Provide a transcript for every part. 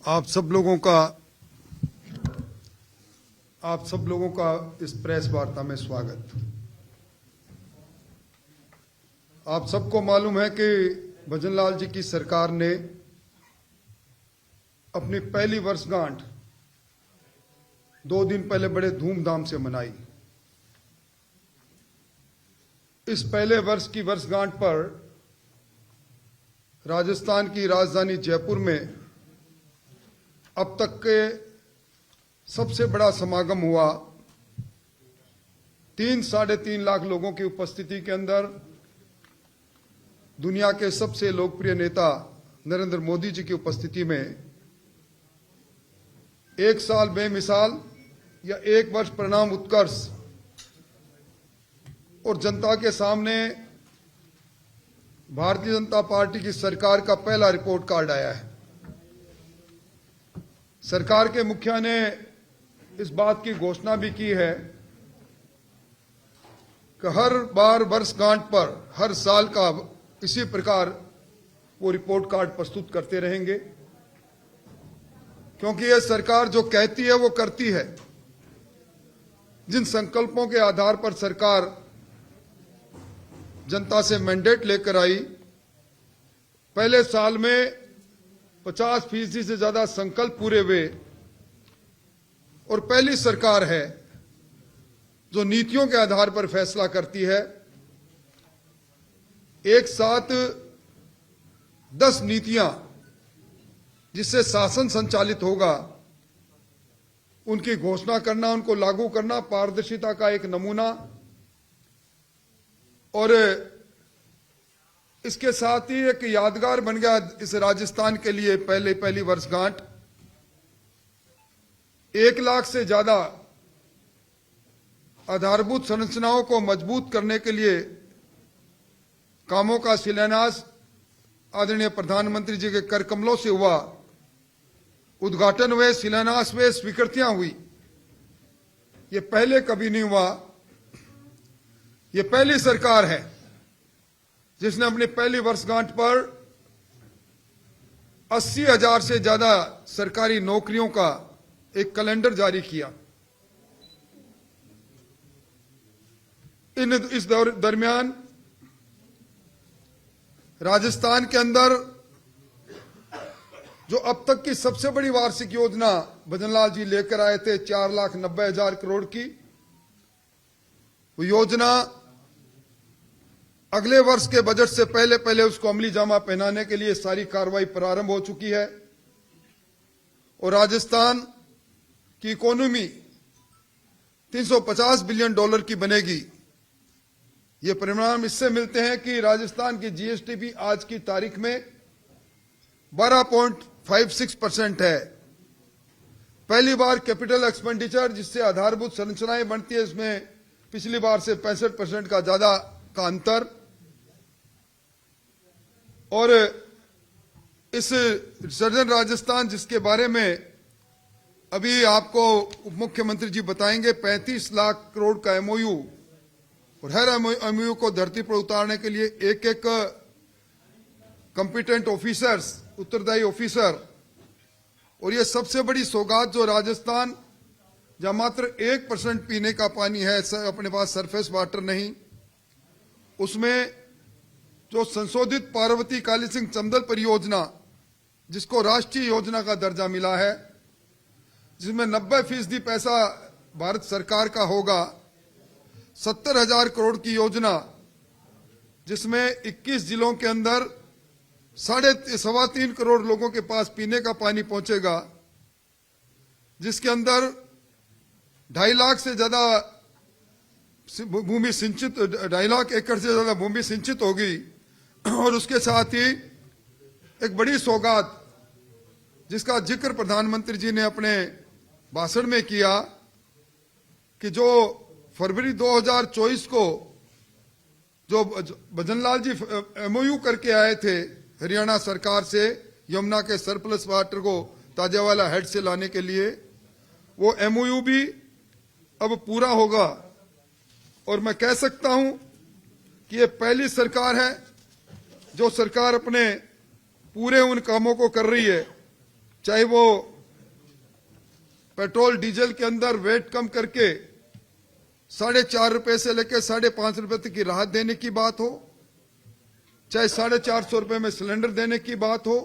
आप सब लोगों का इस प्रेस वार्ता में स्वागत। आप सबको मालूम है कि भजनलाल जी की सरकार ने अपनी पहली वर्षगांठ 2 दिन पहले बड़े धूमधाम से मनाई। इस पहले वर्ष की वर्षगांठ पर राजस्थान की राजधानी जयपुर में अब तक के सबसे बड़ा समागम हुआ। 3-3.5 लाख लोगों की उपस्थिति के अंदर दुनिया के सबसे लोकप्रिय नेता नरेंद्र मोदी जी की उपस्थिति में एक साल बेमिसाल या एक वर्ष परिणाम उत्कर्ष और जनता के सामने भारतीय जनता पार्टी की सरकार का पहला रिपोर्ट कार्ड आया है। सरकार के मुखिया ने इस बात की घोषणा भी की है कि हर बार वर्षगांठ पर हर साल का इसी प्रकार वो रिपोर्ट कार्ड प्रस्तुत करते रहेंगे, क्योंकि ये सरकार जो कहती है वो करती है। जिन संकल्पों के आधार पर सरकार जनता से मैंडेट लेकर आई, पहले साल में 50% से ज्यादा संकल्प पूरे हुए और पहली सरकार है जो नीतियों के आधार पर फैसला करती है। एक साथ 10 नीतियां जिससे शासन संचालित होगा, उनकी घोषणा करना, उनको लागू करना पारदर्शिता का एक नमूना। और इसके साथ ही एक यादगार बन गया इस राजस्थान के लिए पहली वर्षगांठ। 1 लाख से ज्यादा आधारभूत संरचनाओं को मजबूत करने के लिए कामों का शिलान्यास आदरणीय प्रधानमंत्री जी के कर कमलों से हुआ। उद्घाटन हुए, शिलान्यास हुए, स्वीकृतियां हुई। ये पहले कभी नहीं हुआ। ये पहली सरकार है जिसने अपनी पहली वर्षगांठ पर 80,000 से ज्यादा सरकारी नौकरियों का एक कैलेंडर जारी किया। इस दरमियान राजस्थान के अंदर जो अब तक की सबसे बड़ी वार्षिक योजना भजनलाल जी लेकर आए थे, 4,90,000 करोड़ की, वो योजना अगले वर्ष के बजट से पहले उसको अमली जामा पहनाने के लिए सारी कार्रवाई प्रारंभ हो चुकी है। और राजस्थान की इकोनॉमी $350 बिलियन की बनेगी। ये परिणाम इससे मिलते हैं कि राजस्थान की जीएसटी भी आज की तारीख में 12.56% है। पहली बार कैपिटल एक्सपेंडिचर जिससे आधारभूत संरचनाएं बनती है, इसमें पिछली बार से 65% का ज्यादा का अंतर। और इस सर्जन राजस्थान जिसके बारे में अभी आपको उप मुख्यमंत्री जी बताएंगे, 35 लाख करोड़ का एमओयू, और हर एमओयू को धरती पर उतारने के लिए एक कॉम्पिटेंट ऑफिसर्स, उत्तरदायी ऑफिसर। और ये सबसे बड़ी सौगात जो राजस्थान, जहां मात्र 1% पीने का पानी है, अपने पास सरफेस वाटर नहीं, उसमें जो संशोधित पार्वती काली सिंह चंदल परियोजना जिसको राष्ट्रीय योजना का दर्जा मिला है, जिसमें 90% पैसा भारत सरकार का होगा, 70,000 करोड़ की योजना जिसमें 21 जिलों के अंदर 3.25 करोड़ लोगों के पास पीने का पानी पहुंचेगा, जिसके अंदर 2.5 लाख से ज्यादा भूमि सिंचित, 2.5 लाख एकड़ से ज्यादा भूमि सिंचित होगी। और उसके साथ ही एक बड़ी सौगात जिसका जिक्र प्रधानमंत्री जी ने अपने भाषण में किया कि जो फरवरी 2024 को जो भजनलाल जी एमओयू करके आए थे हरियाणा सरकार से, यमुना के सरप्लस वाटर को ताजावाला हेड से लाने के लिए, वो एमओयू भी अब पूरा होगा। और मैं कह सकता हूं कि ये पहली सरकार है जो सरकार अपने पूरे उन कामों को कर रही है चाहे वो पेट्रोल डीजल के अंदर वेट कम करके 4.5 रुपए से लेकर 5.5 रुपए तक की राहत देने की बात हो, चाहे 450 रुपए में सिलेंडर देने की बात हो,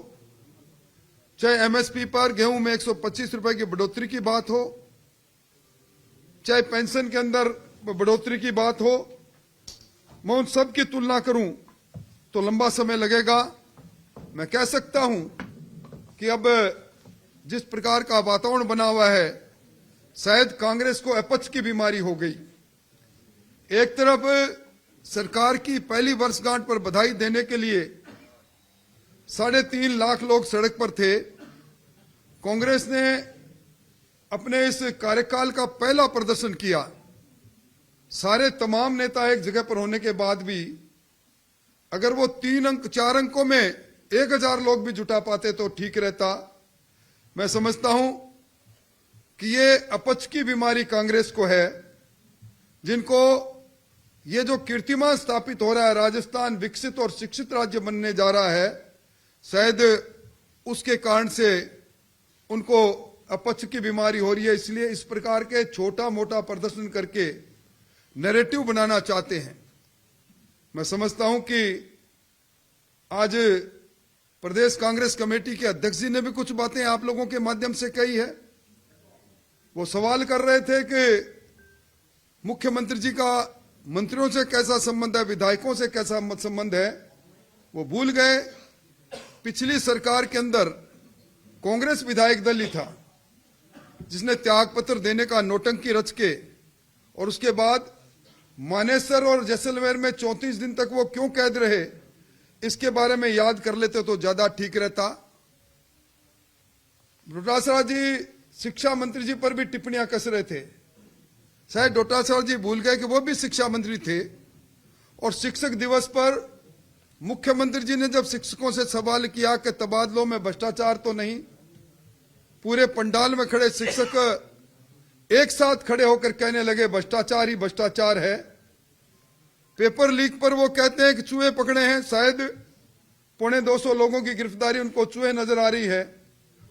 चाहे एमएसपी पर गेहूं में 125 रुपए की बढ़ोतरी की बात हो, चाहे पेंशन के अंदर बढ़ोतरी की बात हो, मैं उन सब की तुलना करूं तो लंबा समय लगेगा। मैं कह सकता हूं कि अब जिस प्रकार का वातावरण बना हुआ है, शायद कांग्रेस को अपच की बीमारी हो गई। एक तरफ सरकार की पहली वर्षगांठ पर बधाई देने के लिए 3.5 लाख लोग सड़क पर थे। कांग्रेस ने अपने इस कार्यकाल का पहला प्रदर्शन किया। सारे तमाम नेता एक जगह पर होने के बाद भी अगर वो 4 अंकों में 1000 लोग भी जुटा पाते तो ठीक रहता। मैं समझता हूं कि ये अपच की बीमारी कांग्रेस को है, जिनको ये जो कीर्तिमान स्थापित हो रहा है, राजस्थान विकसित और शिक्षित राज्य बनने जा रहा है, शायद उसके कारण से उनको अपच की बीमारी हो रही है। इसलिए इस प्रकार के छोटा मोटा प्रदर्शन करके नैरेटिव बनाना चाहते हैं। मैं समझता हूं कि आज प्रदेश कांग्रेस कमेटी के अध्यक्ष जी ने भी कुछ बातें आप लोगों के माध्यम से कही है। वो सवाल कर रहे थे कि मुख्यमंत्री जी का मंत्रियों से कैसा संबंध है, विधायकों से कैसा संबंध है। वो भूल गए पिछली सरकार के अंदर कांग्रेस विधायक दल ही था जिसने त्यागपत्र देने का नौटंकी रच के, और उसके बाद मानेसर और जैसलमेर में 34 दिन तक वो क्यों कैद रहे, इसके बारे में याद कर लेते तो ज्यादा ठीक रहता। डोटासरा जी शिक्षा मंत्री जी पर भी टिप्पणियां कस रहे थे। शायद डोटासरा जी भूल गए कि वो भी शिक्षा मंत्री थे, और शिक्षक दिवस पर मुख्यमंत्री जी ने जब शिक्षकों से सवाल किया कि तबादलों में भ्रष्टाचार तो नहीं, पूरे पंडाल में खड़े शिक्षक एक साथ खड़े होकर कहने लगे भ्रष्टाचार ही भ्रष्टाचार है। पेपर लीक पर वो कहते हैं कि चूहे पकड़े हैं, शायद 250 लोगों की गिरफ्तारी उनको चूहे नजर आ रही है।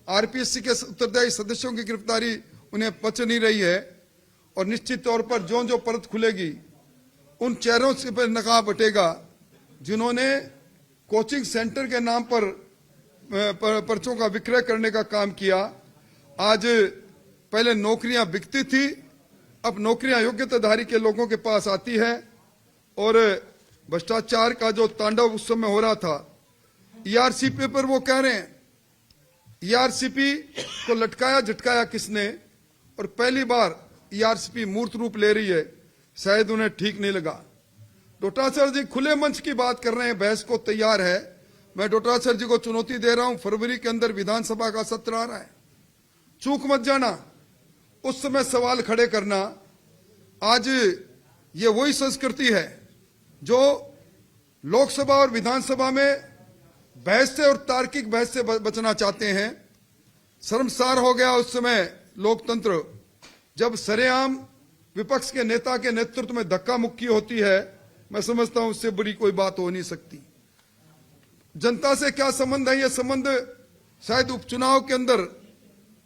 आरपीएससी के उत्तरदायी सदस्यों की गिरफ्तारी उन्हें पच नहीं रही है, और निश्चित तौर पर जो जो परत खुलेगी उन चेहरों से पर नकाब हटेगा जिन्होंने कोचिंग सेंटर के नाम पर पर्चों का विक्रय करने का काम किया। आज पहले नौकरियां बिकती थी, अब नौकरियां योग्यताधारी के लोगों के पास आती है, और भ्रष्टाचार का जो तांडव उस समय हो रहा था। ईआरसीपी पर वो कह रहे हैं, ईआरसीपी को लटकाया झटकाया किसने, और पहली बार ईआरसीपी मूर्त रूप ले रही है, शायद उन्हें ठीक नहीं लगा। डोटासरा जी खुले मंच की बात कर रहे हैं, बहस को तैयार है। मैं डोटासरा जी को चुनौती दे रहा हूं, फरवरी के अंदर विधानसभा का सत्र आ रहा है, चूक मत जाना, उस समय सवाल खड़े करना। आज ये वही संस्कृति है जो लोकसभा और विधानसभा में बहस से और तार्किक बहस से बचना चाहते हैं। शर्मसार हो गया उस समय लोकतंत्र जब सरेआम विपक्ष के नेता के नेतृत्व में धक्का मुक्की होती है। मैं समझता हूं उससे बड़ी कोई बात हो नहीं सकती। जनता से क्या संबंध है, यह संबंध शायद उपचुनाव के अंदर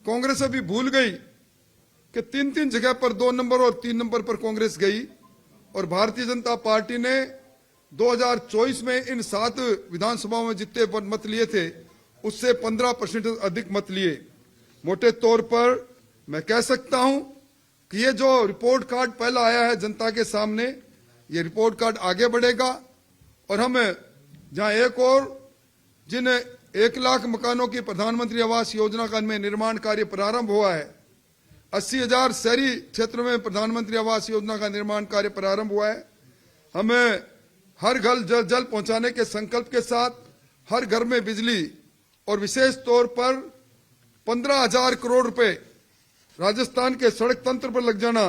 कांग्रेस अभी भूल गई कि 3 जगह पर 2 नंबर और 3 नंबर पर कांग्रेस गई, और भारतीय जनता पार्टी ने 2024 में इन 7 विधानसभाओं में जितने मत लिए थे उससे 15% अधिक मत लिए। मोटे तौर पर मैं कह सकता हूं कि ये जो रिपोर्ट कार्ड पहला आया है जनता के सामने, ये रिपोर्ट कार्ड आगे बढ़ेगा, और हम जहां एक और जिन 1 लाख मकानों की प्रधानमंत्री आवास योजना का में निर्माण कार्य प्रारंभ हुआ है, 80,000 शहरी क्षेत्र में प्रधानमंत्री आवास योजना का निर्माण कार्य प्रारंभ हुआ है। हमें हर घर जल पहुंचाने के संकल्प के साथ हर घर में बिजली, और विशेष तौर पर 15,000 करोड़ रुपए राजस्थान के सड़क तंत्र पर लग जाना,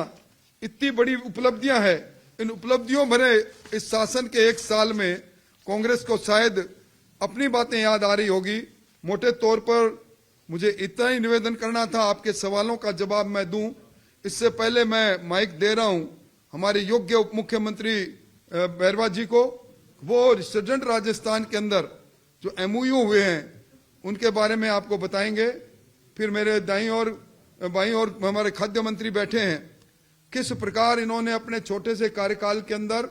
इतनी बड़ी उपलब्धियां हैं। इन उपलब्धियों भरे इस शासन के 1 साल में कांग्रेस को शायद अपनी बातें याद आ रही होगी। मोटे तौर पर मुझे इतना ही निवेदन करना था, आपके सवालों का जवाब मैं दूं। इससे पहले मैं माइक दे रहा हूं हमारे योग्य उप मुख्यमंत्री बैरवा जी को। वो रिसर्जेंट राजस्थान के अंदर जो एमओयू हुए हैं उनके बारे में आपको बताएंगे। फिर मेरे दाईं और बाईं और हमारे खाद्य मंत्री बैठे हैं। किस प्रकार इन्होंने अपने छोटे से कार्यकाल के अंदर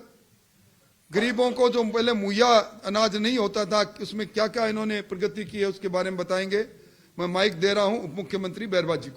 गरीबों को जो पहले मुहैया अनाज नहीं होता था, उसमें क्या क्या इन्होंने प्रगति की है, उसके बारे में बताएंगे। मैं माइक दे रहा हूं उप मुख्यमंत्री बैरवा जी को।